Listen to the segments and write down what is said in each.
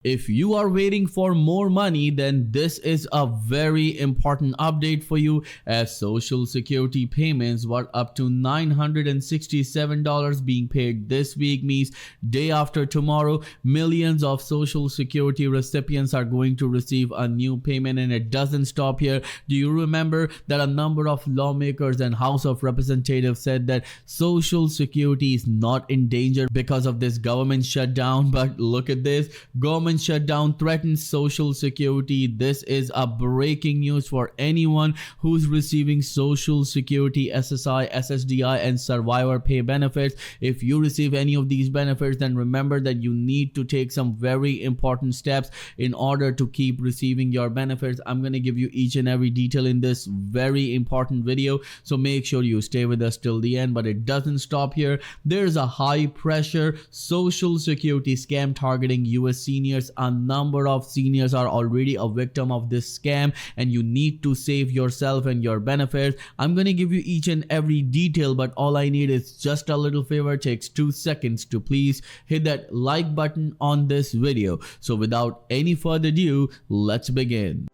If you are waiting for more money, then this is a very important update for you, as Social Security payments were up to $967 being paid this week. Means day after tomorrow, millions of Social Security recipients are going to receive a new payment, and it doesn't stop here. Do you remember that a number of lawmakers and House of Representatives said that Social Security is not in danger because of this government shutdown? But look at this, government shutdown threatens Social Security. This is a breaking news for anyone who's receiving Social Security, SSI, SSDI, and survivor pay benefits. If you receive any of these benefits, then remember that you need to take some very important steps in order to keep receiving your benefits. I'm going to give you each and every detail in this very important video, so make sure you stay with us till the end. But it doesn't stop here. There's a high pressure Social Security scam targeting US seniors. A number of seniors are already a victim of this scam, and you need to save yourself and your benefits. I'm going to give you each and every detail, but all I need is just a little favor. It takes 2 seconds to please hit that like button on this video. So without any further ado, let's begin.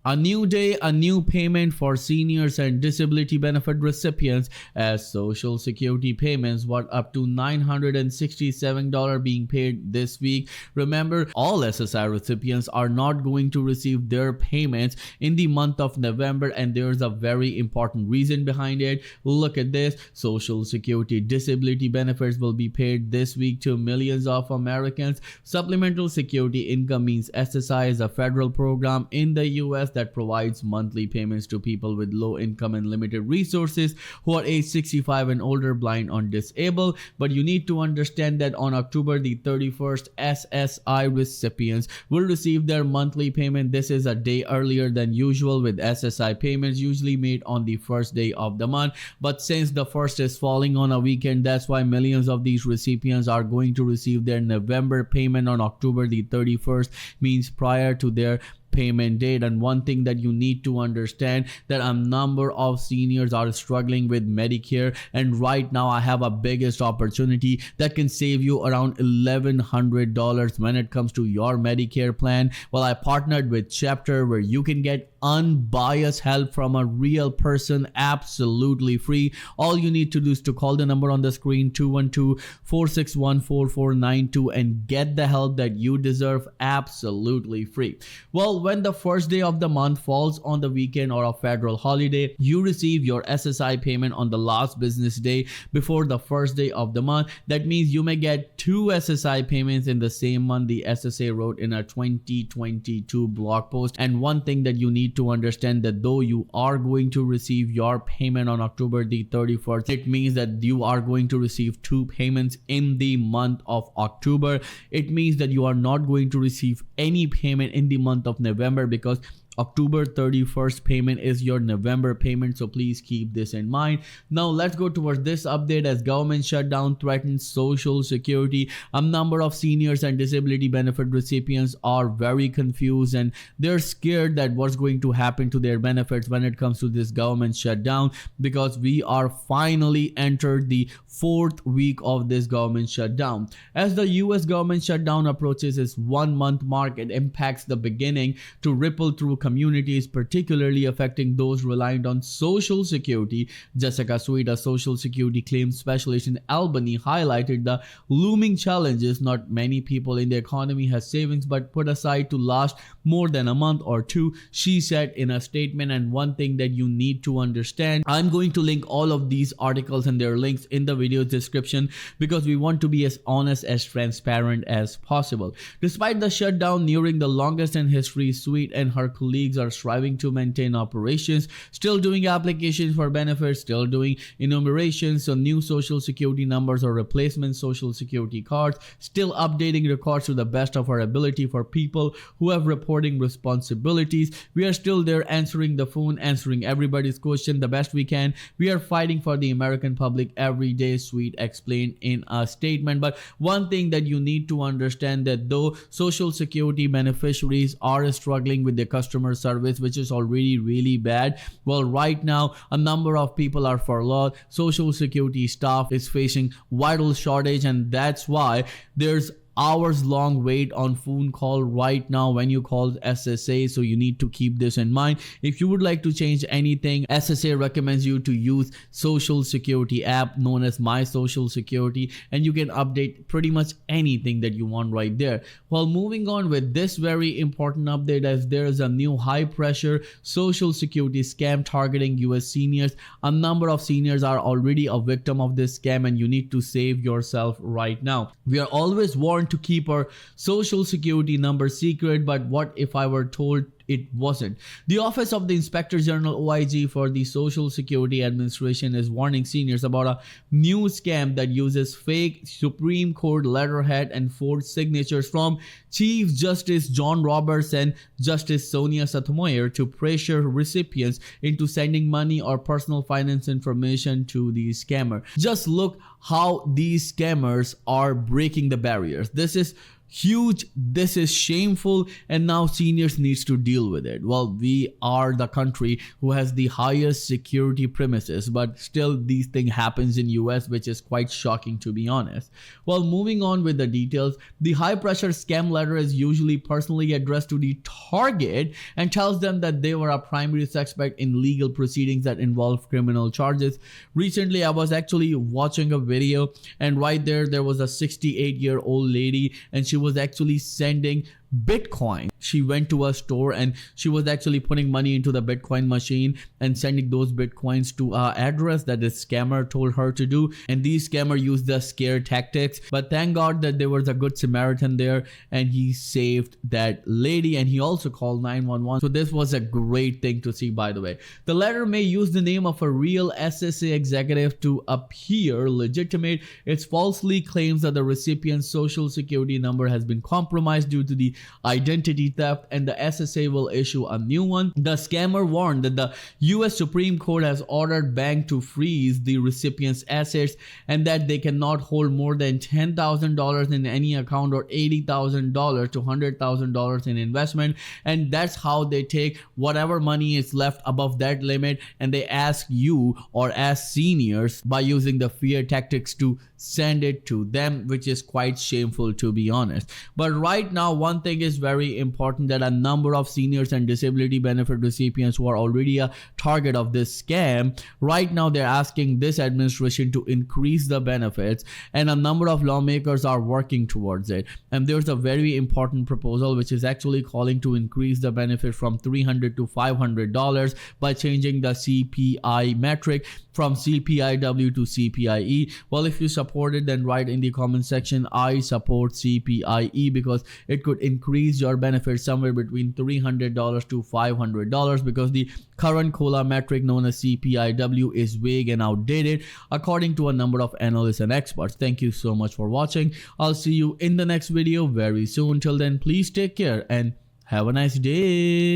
A new day, a new payment for seniors and disability benefit recipients, as Social Security payments were up to $967 being paid this week. Remember, all SSI recipients are not going to receive their payments in the month of November, and there's a very important reason behind it. Look at this. Social Security disability benefits will be paid this week to millions of Americans. Supplemental Security Income, means SSI, is a federal program in the US that provides monthly payments to people with low income and limited resources who are age 65 and older, blind, or disabled. But you need to understand that on October the 31st, SSI recipients will receive their monthly payment. This is a day earlier than usual, with SSI payments usually made on the first day of the month. But since the first is falling on a weekend, that's why millions of these recipients are going to receive their November payment on October the 31st, means prior to their payment date. And one thing that you need to understand, that a number of seniors are struggling with Medicare, and right now I have a biggest opportunity that can save you around $1,100 when it comes to your Medicare plan. Well, I partnered with Chapter, where you can get unbiased help from a real person absolutely free. All you need to do is to call the number on the screen, 212-461-4492, and get the help that you deserve absolutely free. Well, when the first day of the month falls on the weekend or a federal holiday, you receive your SSI payment on the last business day before the first day of the month. That means you may get 2 SSI payments in the same month, the SSA wrote in a 2022 blog post. And one thing that you need to understand, that though you are going to receive your payment on October the 31st, it means that you are going to receive 2 payments in the month of October. It means that you are not going to receive any payment in the month of November, because October 31st payment is your November payment, so please keep this in mind. Now let's go towards this update, as government shutdown threatens Social Security. A number of seniors and disability benefit recipients are very confused, and they're scared that what's going to happen to their benefits when it comes to this government shutdown, because we are finally entered the 4th week of this government shutdown. As the US government shutdown approaches its 1-month mark, it impacts the beginning to ripple through communities, particularly affecting those reliant on Social Security. Jessica Sweet, a Social Security claims specialist in Albany, highlighted the looming challenges. Not many people in the economy has savings but put aside to last more than a month or two, she said in a statement. And one thing that you need to understand, I'm going to link all of these articles and their links in the video description, because we want to be as honest, as transparent as possible. Despite the shutdown nearing the longest in history, Sweet and her colleagues are striving to maintain operations, still doing applications for benefits, still doing enumerations on new Social Security numbers or replacement Social Security cards, still updating records to the best of our ability for people who have reporting responsibilities. We are still there answering the phone, answering everybody's question the best we can. We are fighting for the American public every day, Sweet explained in a statement. But one thing that you need to understand, that though Social Security beneficiaries are struggling with their customer customer service, which is already really bad. Well, right now a number of people are furloughed. Social security staff is facing vital shortage, and that's why there's hours long wait on phone call right now when you call SSA. So you need to keep this in mind. If you would like to change anything, SSA recommends you to use social security app known as My Social Security, and you can update pretty much anything that you want right there. Well, moving on with this very important update, as there is a new high pressure social security scam targeting US seniors. A number of seniors are already a victim of this scam, and you need to save yourself right now. We are always warned to keep our social security number secret, but what if I were told it wasn't? The Office of the Inspector General OIG for the Social Security Administration is warning seniors about a new scam that uses fake Supreme Court letterhead and forged signatures from Chief Justice John Roberts and Justice Sonia Sotomayor to pressure recipients into sending money or personal finance information to the scammer. Just look how these scammers are breaking the barriers. This is huge, this is shameful, and now seniors needs to deal with it. Well, we are the country who has the highest security premises, but still these things happens in US, which is quite shocking, to be honest. Well, moving on with the details, the high pressure scam letter is usually personally addressed to the target and tells them that they were a primary suspect in legal proceedings that involve criminal charges. Recently I was actually watching a video, and right there was a 68-year-old lady, and she was actually sending Bitcoin. She went to a store and she was actually putting money into the Bitcoin machine and sending those Bitcoins to an address that the scammer told her to do. And these scammer used the scare tactics, but thank God that there was a good Samaritan there and he saved that lady, and he also called 911. So this was a great thing to see, by the way. The letter may use the name of a real SSA executive to appear legitimate. It falsely claims that the recipient's social security number has been compromised due to the identity theft, and the SSA will issue a new one. The scammer warned that the US Supreme Court has ordered banks to freeze the recipient's assets and that they cannot hold more than $10,000 in any account or $80,000 to $100,000 in investment, and that's how they take whatever money is left above that limit, and they ask you or ask seniors by using the fear tactics to send it to them, which is quite shameful, to be honest. But right now one thing is very important, that a number of seniors and disability benefit recipients who are already a target of this scam, right now they're asking this administration to increase the benefits, and a number of lawmakers are working towards it. And there's a very important proposal which is actually calling to increase the benefit from $300 to $500 by changing the CPI metric from CPIW to CPIE. Well, if you support it, then write in the comment section, I support CPIE, because it could increase your benefit somewhere between $300 to $500, because the current COLA metric known as CPIW is vague and outdated according to a number of analysts and experts. Thank you so much for watching. I'll see you in the next video very soon. Till then, please take care and have a nice day.